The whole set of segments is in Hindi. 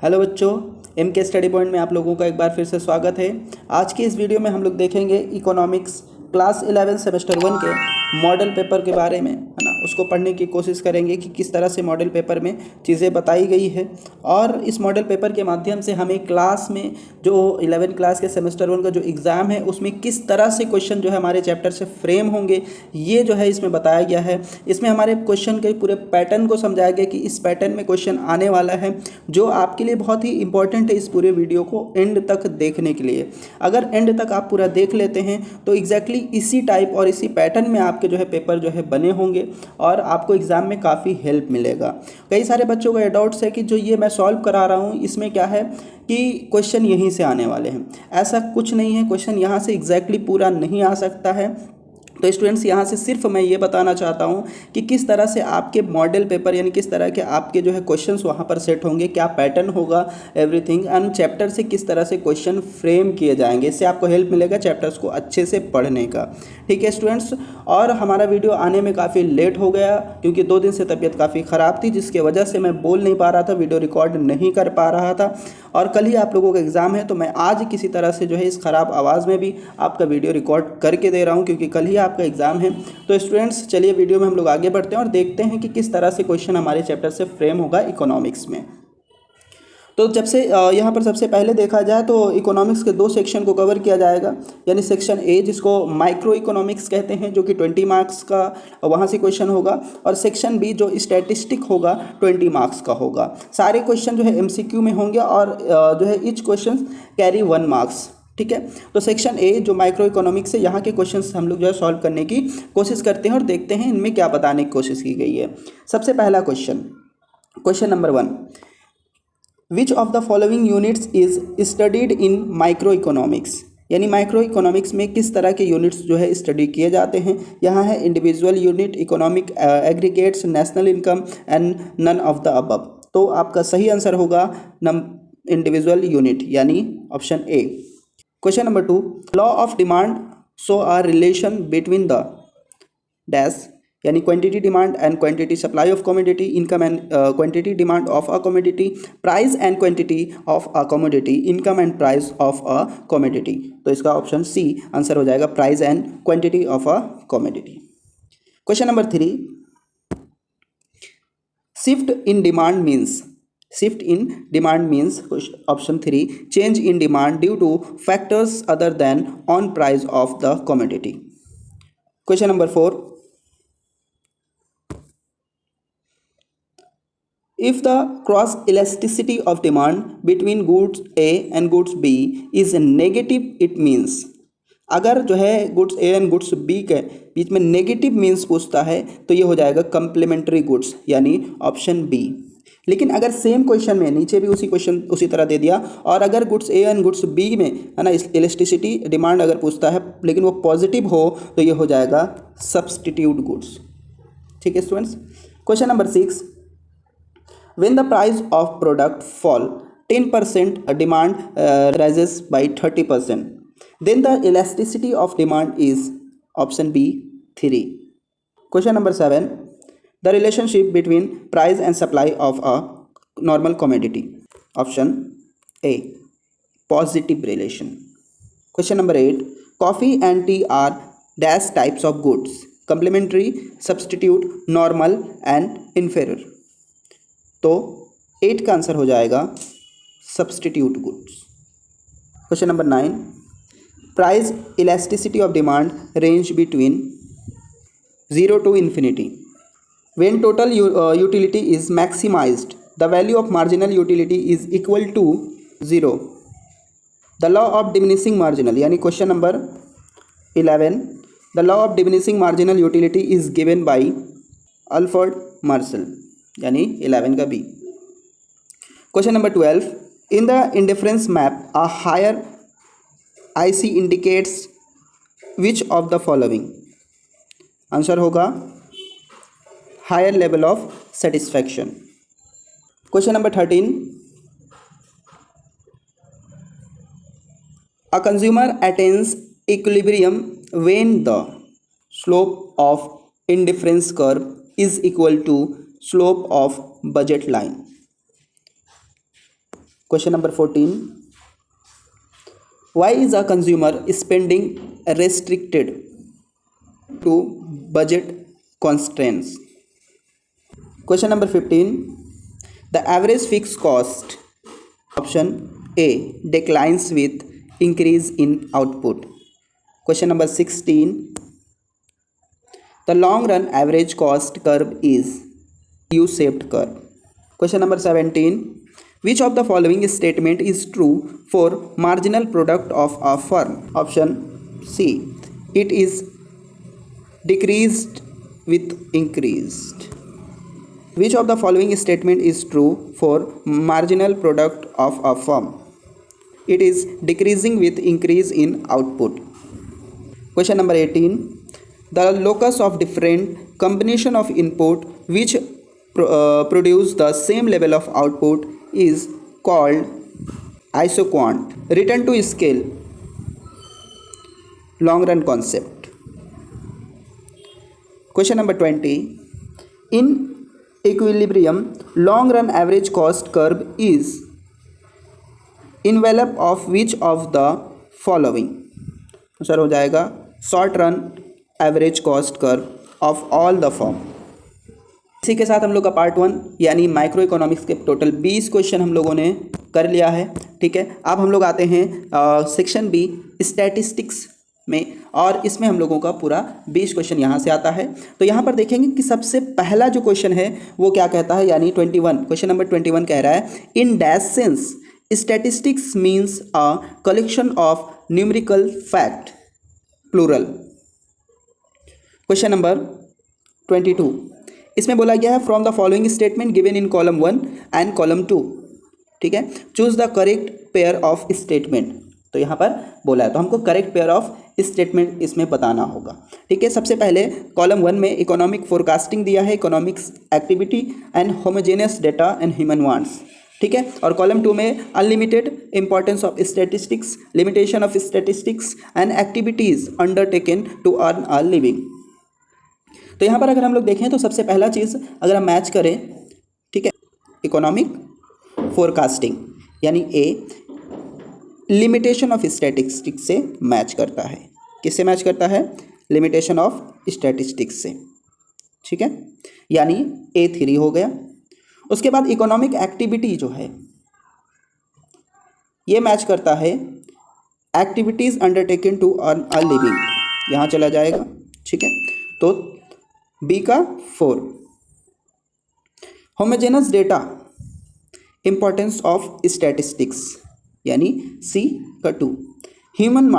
हेलो बच्चों, एम के स्टडी पॉइंट में आप लोगों का एक बार फिर से स्वागत है। आज की इस वीडियो में हम लोग देखेंगे इकोनॉमिक्स क्लास 11 सेमेस्टर 1 के मॉडल पेपर के बारे में, है ना। उसको पढ़ने की कोशिश करेंगे कि किस तरह से मॉडल पेपर में चीज़ें बताई गई है और इस मॉडल पेपर के माध्यम से हमें क्लास में जो 11 क्लास के सेमेस्टर 1 का जो एग्ज़ाम है उसमें किस तरह से क्वेश्चन जो है हमारे चैप्टर से फ्रेम होंगे, ये जो है इसमें बताया गया है। इसमें हमारे क्वेश्चन के पूरे पैटर्न को समझाया गया कि इस पैटर्न में क्वेश्चन आने वाला है, जो आपके लिए बहुत ही इंपॉर्टेंट है इस पूरे वीडियो को एंड तक देखने के लिए। अगर एंड तक आप पूरा देख लेते हैं तो एग्जैक्टली इसी टाइप और इसी पैटर्न में आपके जो है पेपर जो है बने होंगे और आपको एग्ज़ाम में काफ़ी हेल्प मिलेगा। कई सारे बच्चों का डाउट्स है कि जो ये मैं सॉल्व करा रहा हूँ इसमें क्या है कि क्वेश्चन यहीं से आने वाले हैं। ऐसा कुछ नहीं है, क्वेश्चन यहाँ से एग्जैक्टली पूरा नहीं आ सकता है। तो स्टूडेंट्स, यहाँ से सिर्फ मैं ये बताना चाहता हूँ कि किस तरह से आपके मॉडल पेपर यानी किस तरह के आपके जो है क्वेश्चंस वहाँ पर सेट होंगे, क्या पैटर्न होगा, एवरीथिंग, एंड चैप्टर से किस तरह से क्वेश्चन फ्रेम किए जाएंगे। इससे आपको हेल्प मिलेगा चैप्टर्स को अच्छे से पढ़ने का। ठीक है स्टूडेंट्स, और हमारा वीडियो आने में काफ़ी लेट हो गया क्योंकि 2 दिन से तबीयत काफ़ी ख़राब थी, जिसके वजह से मैं बोल नहीं पा रहा था, वीडियो रिकॉर्ड नहीं कर पा रहा था। और कल ही आप लोगों का एग्ज़ाम है तो मैं आज किसी तरह से जो है इस ख़राब आवाज़ में भी आपका वीडियो रिकॉर्ड करके दे रहा हूँ क्योंकि कल ही आपका एग्ज़ाम है। तो स्टूडेंट्स, चलिए वीडियो में हम लोग आगे बढ़ते हैं और देखते हैं कि किस तरह से क्वेश्चन हमारे चैप्टर से फ्रेम होगा इकोनॉमिक्स में। तो जब से यहाँ पर सबसे पहले देखा जाए तो इकोनॉमिक्स के 2 सेक्शन को कवर किया जाएगा, यानी सेक्शन ए जिसको माइक्रो इकोनॉमिक्स कहते हैं जो कि 20 मार्क्स का वहाँ से क्वेश्चन होगा, और सेक्शन बी जो स्टैटिस्टिक होगा 20 मार्क्स का होगा। सारे क्वेश्चन जो है एमसीक्यू में होंगे और जो है ईच क्वेश्चन कैरी 1 मार्क्स। ठीक है, तो सेक्शन ए जो माइक्रो इकोनॉमिक्स है यहाँ के क्वेश्चंस हम लोग जो है सॉल्व करने की कोशिश करते हैं और देखते हैं इनमें क्या बताने की कोशिश की गई है। सबसे पहला question number 1, which of the following units is studied in micro economics, यानी माइक्रो इकोनॉमिक्स में किस तरह के यूनिट्स जो है स्टडी किए जाते हैं। यहाँ है individual unit, economic aggregates, national income and none of the above. तो आपका सही आंसर होगा इंडिविजुअल यूनिट यानी option A. Question number 2, law of demand show a relation between the dash, यानी quantity demand and quantity supply of commodity, income and quantity demand of a commodity, price and quantity of a commodity, income and price of a commodity. तो इसका ऑप्शन सी आंसर हो जाएगा, price and quantity of a commodity. Question number 3, shift in demand means option 3 change in demand due two factors other than on price of the commodity. Question number 4, if the cross elasticity of demand between goods A and goods B is negative, it means, अगर जो है goods A and goods B के बीच में नेगेटिव मीन्स पूछता है तो ये हो जाएगा कंप्लीमेंट्री गुड्स यानी ऑप्शन बी। लेकिन अगर सेम क्वेश्चन में नीचे भी उसी तरह दे दिया और अगर goods A and goods B में, है ना, इलास्टिसिटी डिमांड अगर पूछता है लेकिन वो पॉजिटिव हो तो ये हो जाएगा सब्सटीट्यूट गुड्स। ठीक है students. Question number 6, when the price of product fall 10%, demand rises by 30%, then the elasticity of demand is option B 3. Question number 7, the relationship between price and supply of a normal commodity, option A positive relation. Question number 8, coffee and tea are dash types of goods, complementary, substitute, normal and inferior। तो 8 का आंसर हो जाएगा substitute goods. Question number 9, price elasticity of demand range between 0 to infinity, when total utility is maximized the value of marginal utility is equal to 0, the law of diminishing marginal, यानी question number 11, the law of diminishing marginal utility is given by Alfred Marshall, यानी 11 का B. Question number 12, in the indifference map a higher IC indicates which of the following, answer होगा higher level of satisfaction. Question number 13, a consumer attains equilibrium when the slope of indifference curve is equal to slope of budget line. Question number 14, why is a consumer spending restricted to budget constraints. Question number 15, the average fixed cost, option A, declines with increase in output. Question number 16, the long run average cost curve is U-shaped curve. Question number 17, which of the following statement is true for marginal product of a firm? Option C, it is decreased with increased. Which of the following statement is true for marginal product of a firm? It is decreasing with increase in output. Question number 18, the locus of different combination of input which produce the same level of output is called isoquant. Return to scale, long run concept. Question number 20, in equilibrium long run average cost curve is envelope of which of the following? Sir हो जाएगा short run average cost curve of all the form. इसी के साथ हम लोग का पार्ट 1 यानी माइक्रो इकोनॉमिक्स के टोटल 20 क्वेश्चन हम लोगों ने कर लिया है। ठीक है, अब हम लोग आते हैं सेक्शन बी स्टैटिस्टिक्स में, और इसमें हम लोगों का पूरा 20 क्वेश्चन यहाँ से आता है। तो यहाँ पर देखेंगे कि सबसे पहला जो क्वेश्चन है वो क्या कहता है, यानी 21, क्वेश्चन नंबर 21 कह रहा है, in dash sense statistics means a collection of numerical fact plural. Question number 22, इसमें बोला गया है from the following statement given in column 1 and column 2। ठीक है, choose the correct pair of statement. तो यहाँ पर बोला है तो हमको करेक्ट पेयर ऑफ स्टेटमेंट इसमें बताना होगा। ठीक है, सबसे पहले कॉलम 1 में इकोनॉमिक फोरकास्टिंग दिया है, economics activity and homogeneous data and human wants. ठीक है, और कॉलम 2 में unlimited importance of statistics, limitation of statistics and activities undertaken to earn a living. तो यहाँ पर अगर हम लोग देखें तो सबसे पहला चीज़ अगर हम मैच करें, ठीक है, इकोनॉमिक फोरकास्टिंग यानी ए लिमिटेशन ऑफ स्टैटिस्टिक्स से मैच करता है। किससे मैच करता है? लिमिटेशन ऑफ स्टैटिस्टिक्स से। ठीक है, यानी A3 हो गया। उसके बाद इकोनॉमिक एक्टिविटी जो है ये मैच करता है activities undertaken to earn a living, यहाँ चला जाएगा। ठीक है, तो बी का 4। Homogeneous data importance of statistics यानी सी का 2। ह्यूमन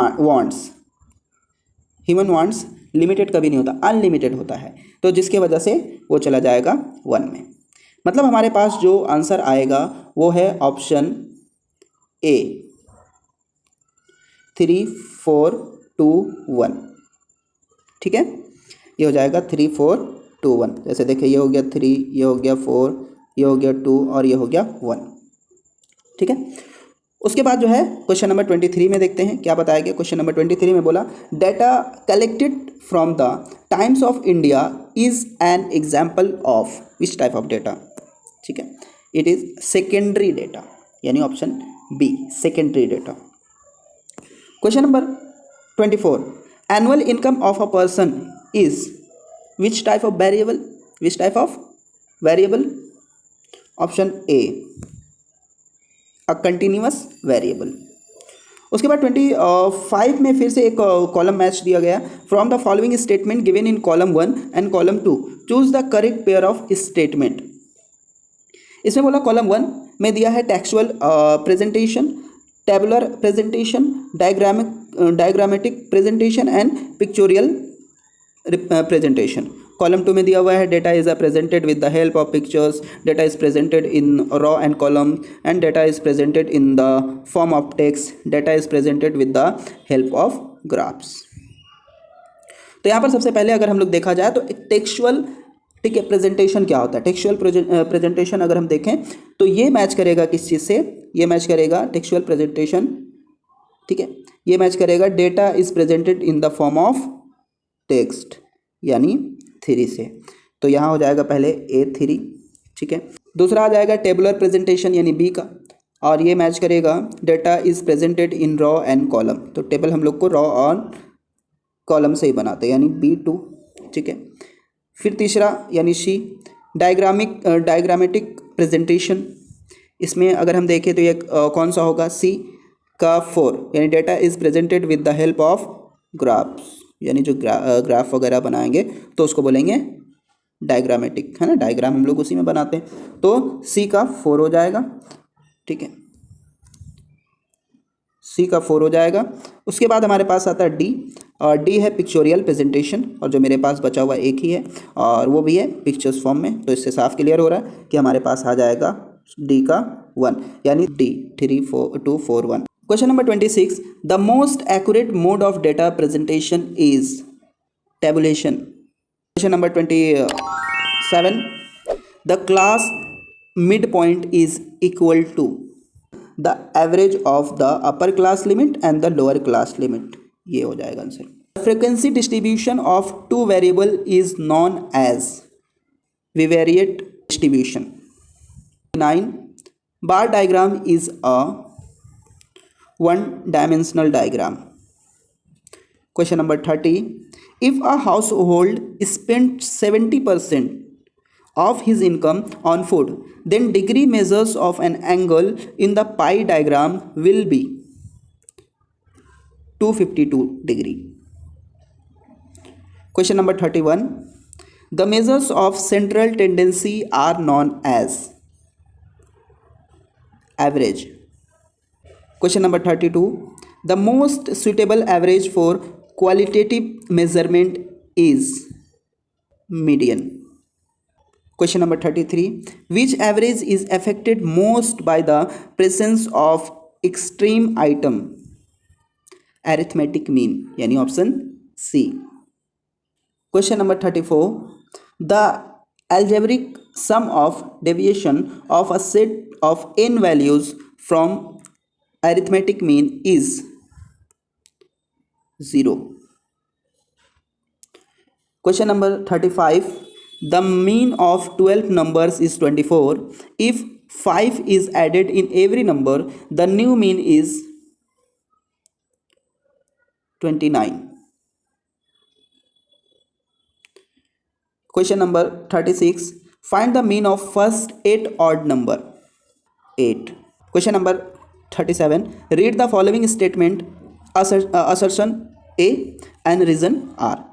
वांट्स लिमिटेड कभी नहीं होता, अनलिमिटेड होता है, तो जिसके वजह से वो चला जाएगा 1 में। मतलब हमारे पास जो आंसर आएगा वो है ऑप्शन ए 3 4 2 1। ठीक है, ये हो जाएगा 3 4 2 1। जैसे देखिए ये हो गया 3, ये हो गया 4, ये हो गया 2 और ये हो गया 1। ठीक है, उसके बाद जो है क्वेश्चन नंबर 23 में देखते हैं क्या बताया गया। क्वेश्चन नंबर 23 में बोला data collected from the Times of India is an example of which type of data. ठीक है, इट इज सेकेंडरी डेटा यानी option B secondary data. Question number 24, annual income of a person is which type of variable, which type of variable? Option A a continuous variable. उसके बाद 25 में फिर से एक कॉलम मैच दिया गया, from the following statement given in column 1 and column 2 choose the correct pair of statement. इसमें बोला कॉलम 1 में दिया है textual presentation, tabular presentation, diagrammatic presentation and pictorial presentation. Column 2 में दिया हुआ है data is presented with the help of pictures, data is presented in raw and column and data is presented in the form of text, data is presented with the help of graphs. तो यहाँ पर सबसे पहले अगर हम लोग देखा जाए तो एक टेक्सुअल, ठीक है, प्रेजेंटेशन क्या होता है? टेक्सुअल प्रेजेंटेशन अगर हम देखें तो ये मैच करेगा किस चीज़ से? ये मैच करेगा टेक्सुअल प्रेजेंटेशन, ठीक है, ये मैच करेगा data is presented in the form of text यानी 3 से। तो यहाँ हो जाएगा पहले A3। ठीक है, दूसरा आ जाएगा टेबुलर प्रेजेंटेशन यानी बी का, और ये मैच करेगा data is presented in raw and column, तो टेबल हम लोग को रॉ और कॉलम से ही बनाते हैं, यानी B2, ठीक है। फिर तीसरा यानी C, डायग्रामेटिक प्रेजेंटेशन। इसमें अगर हम देखें तो ये कौन सा होगा, C का 4, यानी data is presented with the help of graphs, यानी जो ग्राफ वगैरह बनाएंगे तो उसको बोलेंगे डायग्रामेटिक, है ना, डायग्राम हम लोग उसी में बनाते हैं। तो C का 4 हो जाएगा, ठीक है, C का 4 हो जाएगा। उसके बाद हमारे पास आता है D, और D है पिक्चोरियल प्रेजेंटेशन, और जो मेरे पास बचा हुआ एक ही है और वो भी है पिक्चर्स फॉर्म में। तो इससे साफ क्लियर हो रहा है कि हमारे पास आ जाएगा D का 1, यानी D 3 4 2 4 1। Question number 26, the most accurate mode of data presentation is tabulation. Question number 27, the class mid point is equal to the average of the upper class limit and the lower class limit, ये हो जाएगा answer. Frequency distribution of two variable is known as bivariate distribution. 9, bar diagram is a one dimensional diagram. Question number 30, if a household spent 70% of his income on food, then degree measures of an angle in the pie diagram will be 252 degree. Question number 31, the measures of central tendency are known as average. Question number 32, the most suitable average for qualitative measurement is median. Question number 33, which average is affected most by the presence of extreme item? Arithmetic mean, यानी option C. Question number 34, the algebraic sum of deviation of a set of n values from arithmetic mean is 0. Question number 35, the mean of 12 numbers is 24. If 5 is added in every number, the new mean is 29. Question number 36, find the mean of first 8 odd number, 8. Question number 37, read the following statement, assertion A and reason R.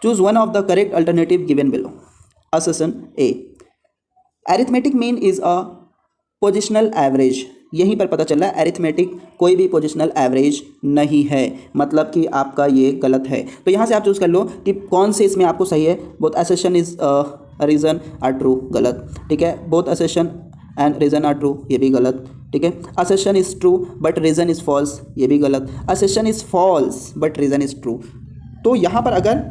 Choose one of the correct alternative given below. Assertion A, arithmetic mean is a positional average. यहीं पर पता चल रहा है अरिथमेटिक कोई भी पोजिशनल एवरेज नहीं है, मतलब कि आपका ये गलत है। तो यहाँ से आप चूज़ कर लो कि कौन से इसमें आपको सही है। Both assertion is reason are true, गलत, ठीक है। Both assertion and reason are true, ये भी गलत, ठीक है। Assertion is true but reason is false, ये भी गलत। Assertion is false but reason is true. तो यहाँ पर अगर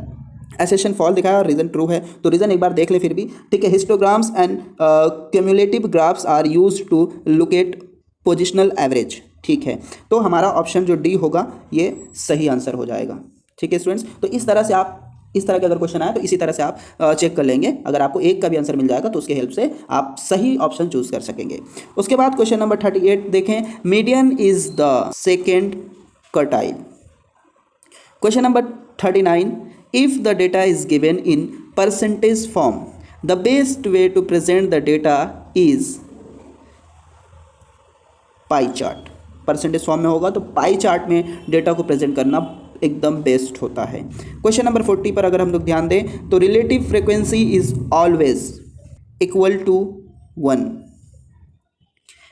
असर्शन फॉल्स दिखाया और रीज़न ट्रू है तो रीज़न एक बार देख ले फिर भी, ठीक है। Histograms and cumulative graphs are used to locate positional average, ठीक है। तो हमारा ऑप्शन जो डी होगा ये सही आंसर हो जाएगा, ठीक है स्टूडेंट्स। तो इस तरह से आप, इस तरह के अगर क्वेश्चन आए तो इसी तरह से आप चेक कर लेंगे। अगर आपको एक का भी आंसर मिल जाएगा तो उसके हेल्प से आप सही ऑप्शन चूज कर सकेंगे। उसके बाद क्वेश्चन नंबर 38 देखें, median is the second quartile. Question number 39, if the data is given in percentage form, the best way to present the data is pie chart. Percentage form में होगा तो पाई चार्ट में डेटा को प्रेजेंट करना एकदम बेस्ट होता है। क्वेश्चन नंबर 40 पर अगर हम लोग ध्यान दें तो relative frequency is always equal to 1।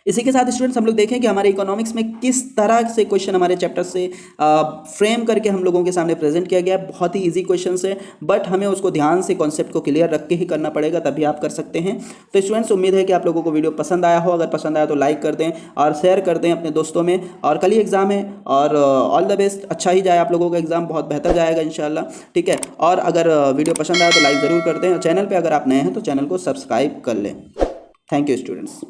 इसी के साथ स्टूडेंट्स हम लोग देखें कि हमारे इकोनॉमिक्स में किस तरह से क्वेश्चन हमारे चैप्टर से फ्रेम करके हम लोगों के सामने प्रेजेंट किया गया। बहुत ही इजी क्वेश्चन है बट हमें उसको ध्यान से कॉन्सेप्ट को क्लियर रख के ही करना पड़ेगा, तभी आप कर सकते हैं। तो स्टूडेंट्स उम्मीद है कि आप लोगों को वीडियो पसंद आया हो। अगर पसंद आया तो लाइक कर दें और शेयर कर दें अपने दोस्तों में। और कल ही एग्जाम है और ऑल द बेस्ट, अच्छा ही जाए आप लोगों का एग्जाम, बहुत बेहतर जाएगा इंशाल्लाह, ठीक है। और अगर वीडियो पसंद आया तो लाइक ज़रूर कर दें। चैनल पर अगर आप नए हैं तो चैनल को सब्सक्राइब कर लें। Thank you students.